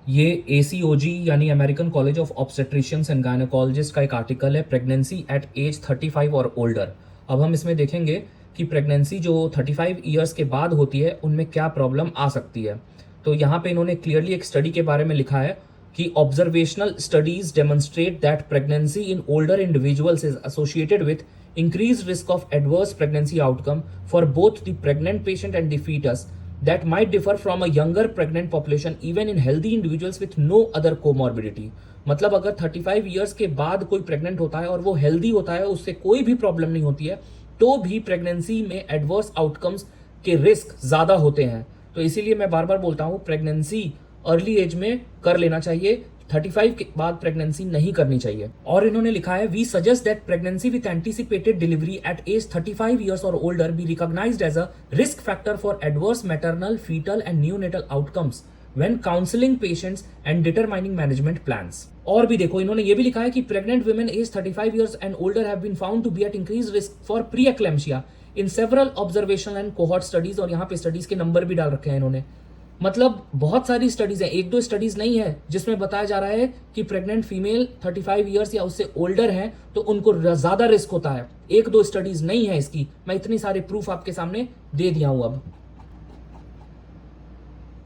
ये ACOG यानी American college of obstetricians and gynaecologist का एक आर्टिकल है, प्रेगनेंसी एट एज 35 और ओल्डर। अब हम इसमें देखेंगे कि प्रेगनेंसी जो 35 ईयर्स के बाद होती है उनमें क्या प्रॉब्लम आ सकती है। तो यहाँ पे इन्होंने क्लियरली एक स्टडी के बारे में लिखा है कि observational studies demonstrate that pregnancy in older individuals is associated with increased risk of adverse pregnancy outcome for both the pregnant patient and the fetus that might differ from a younger pregnant population even in healthy individuals with no other comorbidity। मतलब अगर 35 years के बाद कोई pregnant होता है और वो healthy होता है, उससे कोई भी प्रॉब्लम नहीं होती है, तो भी प्रेगनेंसी में एडवर्स आउटकम्स के रिस्क ज्यादा होते हैं। तो इसीलिए मैं बार बार बोलता हूं प्रेगनेंसी अर्ली एज में कर लेना चाहिए, 35 के बाद प्रेगनेंसी नहीं करनी चाहिए। और इन्होंने लिखा है we suggest that pregnancy with anticipated delivery at age 35 years और older be recognised as a risk factor for adverse maternal fetal and neonatal outcomes when counseling patients and determining management plans। और भी देखो, इन्होंने ये भी लिखा है कि pregnant women aged 35 years and older have been found to be at increased risk for preeclampsia in several observational and cohort studies। और यहाँ पे स्टडीज के नंबर भी डाल रखे हैं इन्होंने। मतलब बहुत सारी स्टडीज हैं, एक दो स्टडीज नहीं है जिसमें बताया जा रहा है कि प्रेग्नेंट फीमेल 35 ईयर्स या उससे ओल्डर हैं तो उनको ज्यादा रिस्क होता है। एक दो स्टडीज नहीं है इसकी, मैं इतनी सारे प्रूफ आपके सामने दे दिया हूं अब।